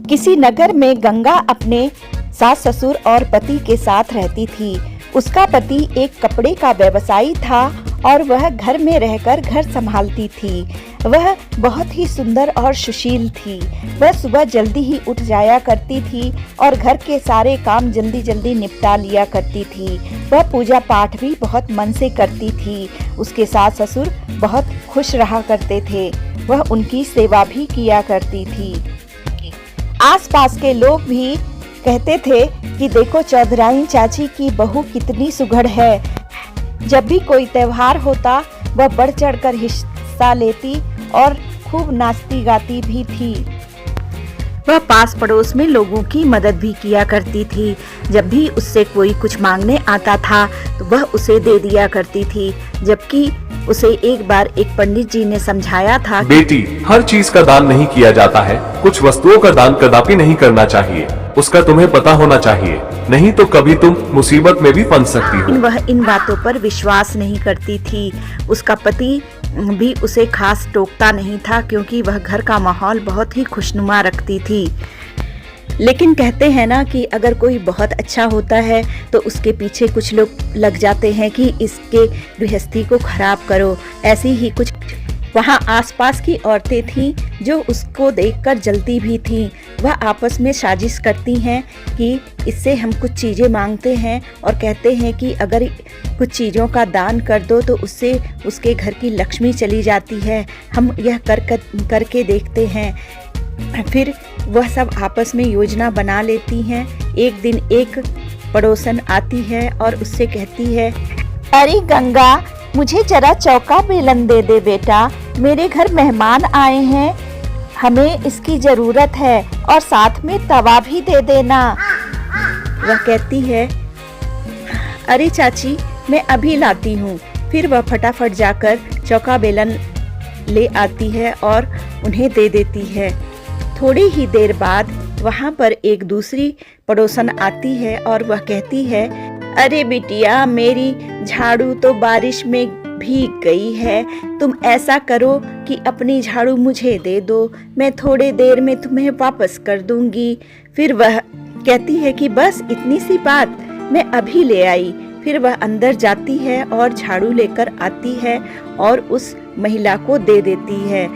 किसी नगर में गंगा अपने सास ससुर और पति के साथ रहती थी। उसका पति एक कपड़े का व्यवसायी था और वह घर में रहकर घर संभालती थी। वह बहुत ही सुंदर और सुशील थी। वह सुबह जल्दी ही उठ जाया करती थी और घर के सारे काम जल्दी जल्दी निपटा लिया करती थी। वह पूजा पाठ भी बहुत मन से करती थी। उसके सास ससुर बहुत खुश रहा करते थे। वह उनकी सेवा भी किया करती थी। आसपास के लोग भी कहते थे कि देखो चौधराइन चाची की बहू कितनी सुघड़ है। जब भी कोई त्योहार होता वह बढ़ चढ़कर हिस्सा लेती और खूब नाचती गाती भी थी। वह पास पड़ोस में लोगों की मदद भी किया करती थी। जब भी उससे कोई कुछ मांगने आता था तो वह उसे दे दिया करती थी। जबकि उसे एक बार एक पंडित जी ने समझाया था, बेटी, हर चीज का दान नहीं किया जाता है। कुछ वस्तुओं का दान कदापि नहीं करना चाहिए। उसका तुम्हें पता होना चाहिए, नहीं तो कभी तुम मुसीबत में भी फंस सकती हो। वह इन बातों पर विश्वास नहीं करती थी। उसका पति भी उसे खास टोकता नहीं था क्योंकि वह घर का माहौल बहुत ही खुशनुमा रखती थी। लेकिन कहते हैं ना कि अगर कोई बहुत अच्छा होता है तो उसके पीछे कुछ लोग लग जाते हैं कि इसके गृहस्थी को खराब करो। ऐसी ही कुछ वहाँ आसपास की औरतें थीं जो उसको देखकर जलती भी थीं। वह आपस में साजिश करती हैं कि इससे हम कुछ चीज़ें मांगते हैं और कहते हैं कि अगर कुछ चीज़ों का दान कर दो तो उससे उसके घर की लक्ष्मी चली जाती है। हम यह करके देखते हैं। फिर वह सब आपस में योजना बना लेती हैं। एक दिन एक पड़ोसन आती है और उससे कहती है, अरे गंगा, मुझे जरा चौका बेलन दे दे बेटा, मेरे घर मेहमान आए हैं, हमें इसकी जरूरत है, और साथ में तवा भी दे देना। वह कहती है, अरे चाची, मैं अभी लाती हूँ। फिर वह फटाफट जाकर चौका बेलन ले आती है और उन्हें दे देती है। थोड़ी ही देर बाद वहाँ पर एक दूसरी पड़ोसन आती है और वह कहती है, अरे बिटिया, मेरी झाड़ू तो बारिश में भीग गई है। तुम ऐसा करो कि अपनी झाड़ू मुझे दे दो, मैं थोड़े देर में तुम्हें वापस कर दूंगी। फिर वह कहती है कि बस इतनी सी बात, मैं अभी ले आई। फिर वह अंदर जाती है और झाड़ू लेकर आती है और उस महिला को दे देती है।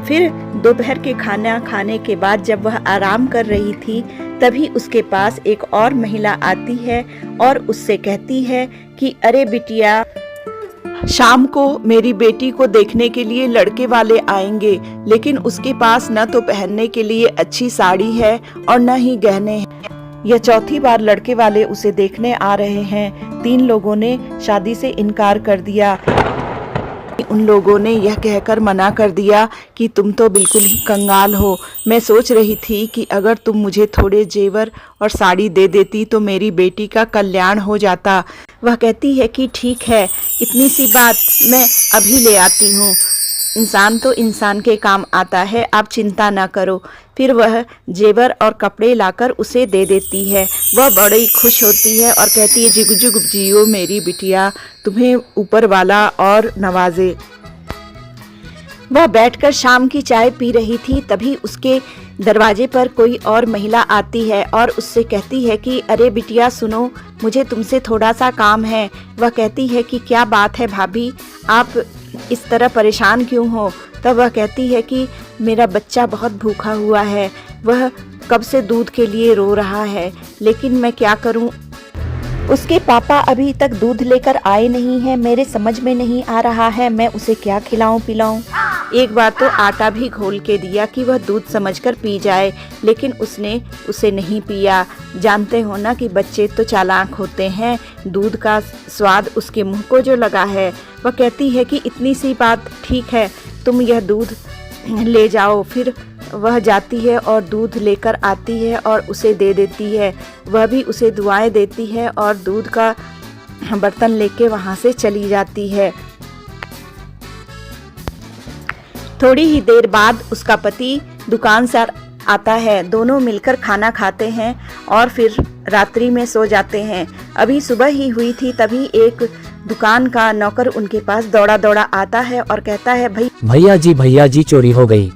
फिर दोपहर के खाना खाने के बाद जब वह आराम कर रही थी तभी उसके पास एक और महिला आती है और उससे कहती है कि अरे बिटिया, शाम को मेरी बेटी को देखने के लिए लड़के वाले आएंगे, लेकिन उसके पास न तो पहनने के लिए अच्छी साड़ी है और न ही गहने हैं। यह चौथी बार लड़के वाले उसे देखने आ रहे हैं। 3 लोगों ने शादी से इनकार कर दिया। उन लोगों ने यह कहकर मना कर दिया कि तुम तो बिल्कुल ही कंगाल हो। मैं सोच रही थी कि अगर तुम मुझे थोड़े जेवर और साड़ी दे देती तो मेरी बेटी का कल्याण हो जाता। वह कहती है कि ठीक है, इतनी सी बात, मैं अभी ले आती हूँ। इंसान तो इंसान के काम आता है, आप चिंता ना करो। फिर वह जेवर और कपड़े लाकर उसे दे देती है। वह बड़ी खुश होती है और कहती है, जुग जुग जियो मेरी बिटिया, तुम्हें ऊपर वाला और नवाजे। वह बैठकर शाम की चाय पी रही थी तभी उसके दरवाजे पर कोई और महिला आती है और उससे कहती है कि अरे बिटिया सुनो, मुझे तुमसे थोड़ा सा काम है। वह कहती है कि क्या बात है भाभी, आप इस तरह परेशान क्यों हो? तब वह कहती है कि मेरा बच्चा बहुत भूखा हुआ है, वह कब से दूध के लिए रो रहा है, लेकिन मैं क्या करूं? उसके पापा अभी तक दूध लेकर आए नहीं हैं। मेरे समझ में नहीं आ रहा है मैं उसे क्या खिलाऊं पिलाऊं। एक बार तो आटा भी घोल के दिया कि वह दूध समझकर पी जाए, लेकिन उसने उसे नहीं पिया। जानते हो ना कि बच्चे तो चालाक होते हैं, दूध का स्वाद उसके मुंह को जो लगा है। वह कहती है कि इतनी सी बात, ठीक है, तुम यह दूध ले जाओ। फिर वह जाती है और दूध लेकर आती है और उसे दे देती है। वह भी उसे दुआएं देती है और दूध का बर्तन लेके वहाँ से चली जाती है। थोड़ी ही देर बाद उसका पति दुकान से आता है। दोनों मिलकर खाना खाते हैं और फिर रात्रि में सो जाते हैं। अभी सुबह ही हुई थी तभी एक दुकान का नौकर उनके पास दौड़ा दौड़ा आता है और कहता है, भैया जी चोरी हो गई।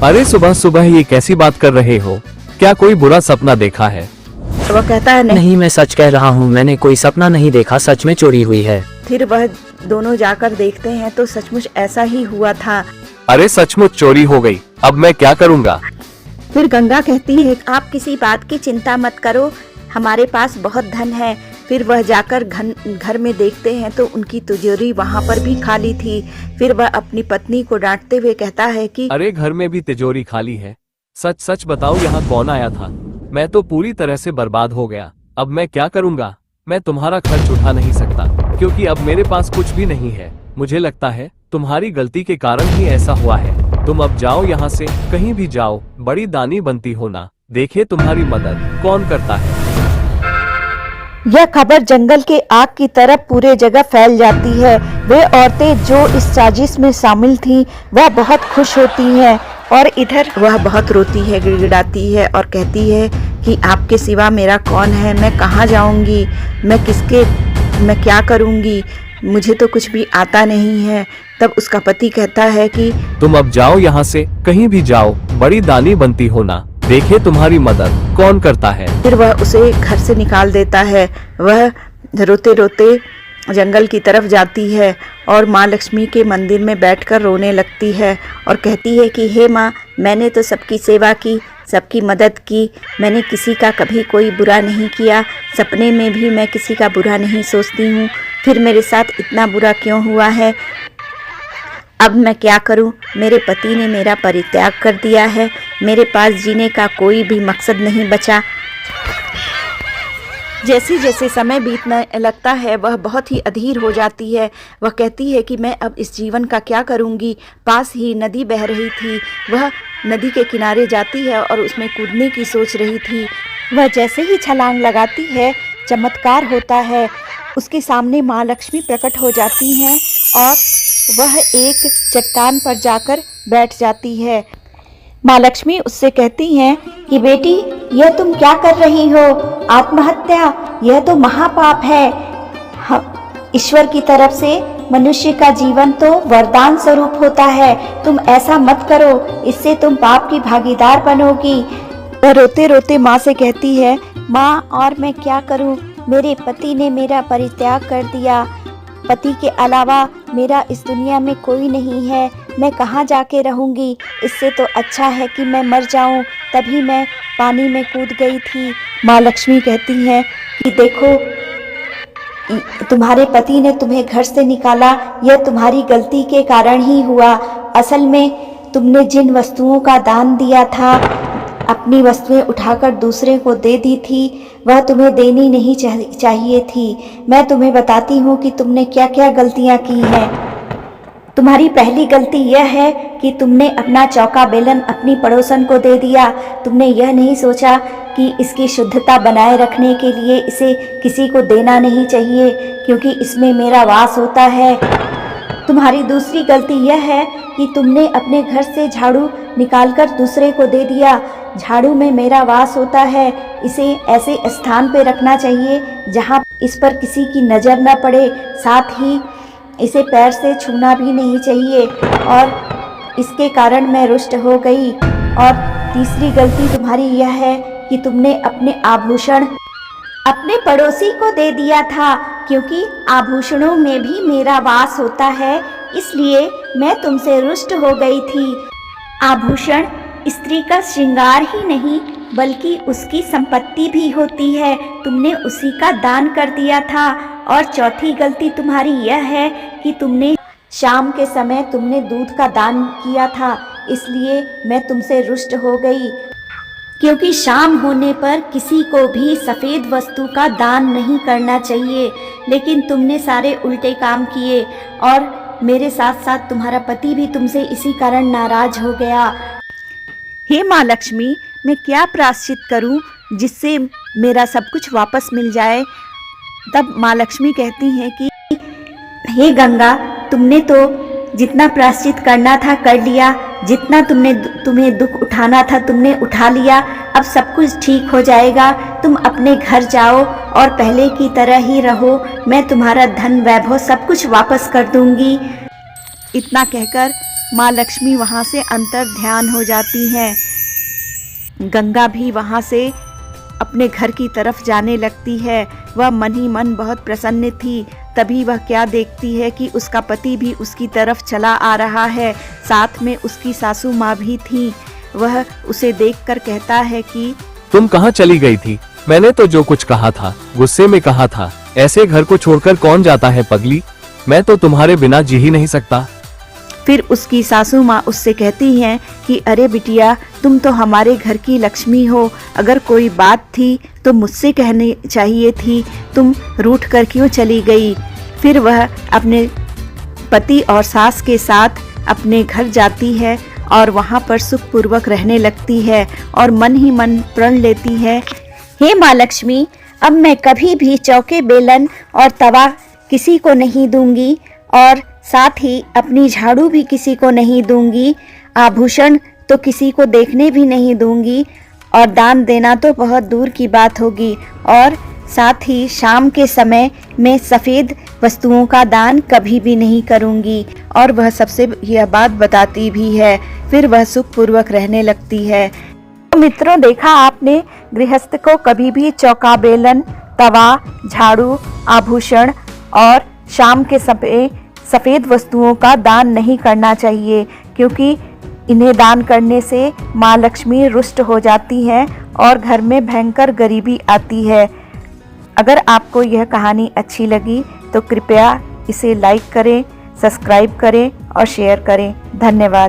अरे सुबह सुबह ये कैसी बात कर रहे हो? क्या कोई बुरा सपना देखा है? वह कहता है नहीं। नहीं, मैं सच कह रहा हूँ, मैंने कोई सपना नहीं देखा, सच में चोरी हुई है। फिर वह दोनों जाकर देखते हैं तो सचमुच ऐसा ही हुआ था। अरे सचमुच चोरी हो गई, अब मैं क्या करूँगा? फिर गंगा कहती है आप किसी बात की चिंता मत करो, हमारे पास बहुत धन है। फिर वह जाकर घर में देखते हैं तो उनकी तिजोरी वहाँ पर भी खाली थी। फिर वह अपनी पत्नी को डांटते हुए कहता है कि अरे घर में भी तिजोरी खाली है, सच सच बताओ यहाँ कौन आया था? मैं तो पूरी तरह से बर्बाद हो गया, अब मैं क्या करूँगा? मैं तुम्हारा खर्च उठा नहीं सकता क्योंकि अब मेरे पास कुछ भी नहीं है। मुझे लगता है तुम्हारी गलती के कारण ही ऐसा हुआ है। तुम अब जाओ यहाँ से, कहीं भी जाओ, बड़ी दानी बनती हो ना, देखे तुम्हारी मदद कौन करता है। यह खबर जंगल के आग की तरह पूरे जगह फैल जाती है। वे औरतें जो इस साजिश में शामिल थीं, वह बहुत खुश होती हैं और इधर वह बहुत रोती है, गिड़गिड़ाती है और कहती है कि आपके सिवा मेरा कौन है, मैं कहाँ जाऊंगी, मैं क्या करूंगी, मुझे तो कुछ भी आता नहीं है। तब उसका पति कहता है कि तुम अब जाओ यहाँ से, कहीं भी जाओ, बड़ी दानी बनती हो ना, देखे तुम्हारी मदद कौन करता है। फिर वह उसे घर से निकाल देता है। वह रोते रोते जंगल की तरफ जाती है और माँ लक्ष्मी के मंदिर में बैठकर रोने लगती है और कहती है कि हे माँ, मैंने तो सबकी सेवा की, सबकी मदद की, मैंने किसी का कभी कोई बुरा नहीं किया, सपने में भी मैं किसी का बुरा नहीं सोचती हूँ, फिर मेरे साथ इतना बुरा क्यों हुआ है? अब मैं क्या करूं? मेरे पति ने मेरा परित्याग कर दिया है, मेरे पास जीने का कोई भी मकसद नहीं बचा। जैसे जैसे समय बीतने लगता है वह बहुत ही अधीर हो जाती है। वह कहती है कि मैं अब इस जीवन का क्या करूंगी। पास ही नदी बह रही थी, वह नदी के किनारे जाती है और उसमें कूदने की सोच रही थी। वह जैसे ही छलांग लगाती है, चमत्कार होता है, उसके सामने माँ लक्ष्मी प्रकट हो जाती हैं और वह एक चट्टान पर जाकर बैठ जाती है। माँ लक्ष्मी उससे कहती हैं कि बेटी, यह तुम क्या कर रही हो? आत्महत्या, यह तो महापाप है। ईश्वर की तरफ से मनुष्य का जीवन तो वरदान स्वरूप होता है, तुम ऐसा मत करो, इससे तुम पाप की भागीदार बनोगी। वह रोते रोते माँ से कहती है, माँ और मैं क्या करूँ? मेरे पति ने मेरा परित्याग कर दिया, पति के अलावा मेरा इस दुनिया में कोई नहीं है, मैं कहाँ जाके रहूँगी? इससे तो अच्छा है कि मैं मर जाऊँ। तभी मैं पानी में कूद गई थी। माँ लक्ष्मी कहती हैं कि देखो, तुम्हारे पति ने तुम्हें घर से निकाला, यह तुम्हारी गलती के कारण ही हुआ। असल में तुमने जिन वस्तुओं का दान दिया था, अपनी वस्तुएं उठाकर दूसरे को दे दी थी, वह तुम्हें देनी नहीं चाहिए थी। मैं तुम्हें बताती हूँ कि तुमने क्या क्या गलतियाँ की हैं। तुम्हारी पहली गलती यह है कि तुमने अपना चौका बेलन अपनी पड़ोसन को दे दिया। तुमने यह नहीं सोचा कि इसकी शुद्धता बनाए रखने के लिए इसे किसी को देना नहीं चाहिए, क्योंकि इसमें मेरा वास होता है। तुम्हारी दूसरी गलती यह है कि तुमने अपने घर से झाड़ू निकालकर दूसरे को दे दिया। झाड़ू में मेरा वास होता है, इसे ऐसे स्थान पर रखना चाहिए जहाँ इस पर किसी की नज़र न पड़े। साथ ही इसे पैर से छूना भी नहीं चाहिए और इसके कारण मैं रुष्ट हो गई। और तीसरी गलती तुम्हारी यह है कि तुमने अपने आभूषण अपने पड़ोसी को दे दिया था, क्योंकि आभूषणों में भी मेरा वास होता है, इसलिए मैं तुमसे रुष्ट हो गई थी। आभूषण स्त्री का श्रृंगार ही नहीं बल्कि उसकी संपत्ति भी होती है, तुमने उसी का दान कर दिया था। और चौथी गलती तुम्हारी यह है कि तुमने शाम के समय तुमने दूध का दान किया था, इसलिए मैं तुमसे रुष्ट हो गई, क्योंकि शाम होने पर किसी को भी सफ़ेद वस्तु का दान नहीं करना चाहिए। लेकिन तुमने सारे उल्टे काम किए और मेरे साथ साथ तुम्हारा पति भी तुमसे इसी कारण नाराज हो गया। हे माँ लक्ष्मी, मैं क्या प्रायश्चित करूं जिससे मेरा सब कुछ वापस मिल जाए? तब माँ लक्ष्मी कहती हैं कि हे गंगा, तुमने तो जितना प्रायश्चित करना था कर लिया, जितना तुम्हें दुख उठाना था तुमने उठा लिया, अब सब कुछ ठीक हो जाएगा। तुम अपने घर जाओ और पहले की तरह ही रहो, मैं तुम्हारा धन वैभव सब कुछ वापस कर दूंगी। इतना कहकर माँ लक्ष्मी वहाँ से अंतर ध्यान हो जाती हैं। गंगा भी वहाँ से अपने घर की तरफ जाने लगती है। वह मन ही मन बहुत प्रसन्न थी। तभी वह क्या देखती है कि उसका पति भी उसकी तरफ चला आ रहा है, साथ में उसकी सासू माँ भी थी। वह उसे देखकर कहता है कि तुम कहाँ चली गई थी? मैंने तो जो कुछ कहा था गुस्से में कहा था। ऐसे घर को छोड़कर कौन जाता है पगली? मैं तो तुम्हारे बिना जी ही नहीं सकता। फिर उसकी सासू माँ उससे कहती हैं कि अरे बिटिया, तुम तो हमारे घर की लक्ष्मी हो। अगर कोई बात थी तो मुझसे कहनी चाहिए थी, तुम रूठ कर क्यों चली गई? फिर वह अपने पति और सास के साथ अपने घर जाती है और वहाँ पर सुखपूर्वक रहने लगती है और मन ही मन प्रण लेती है, हे माँ लक्ष्मी, अब मैं कभी भी चौके बेलन और तवा किसी को नहीं दूंगी और साथ ही अपनी झाड़ू भी किसी को नहीं दूंगी, आभूषण तो किसी को देखने भी नहीं दूंगी और दान देना तो बहुत दूर की बात होगी। और साथ ही शाम के समय में सफ़ेद वस्तुओं का दान कभी भी नहीं करूंगी। और वह सबसे यह बात बताती भी है। फिर वह सुखपूर्वक रहने लगती है। तो मित्रों, देखा आपने, गृहस्थ को कभी भी चौका बेलन, तवा, झाड़ू, आभूषण और शाम के समय सफ़ेद वस्तुओं का दान नहीं करना चाहिए, क्योंकि इन्हें दान करने से माँ लक्ष्मी रुष्ट हो जाती हैं और घर में भयंकर गरीबी आती है। अगर आपको यह कहानी अच्छी लगी तो कृपया इसे लाइक करें, सब्सक्राइब करें और शेयर करें। धन्यवाद।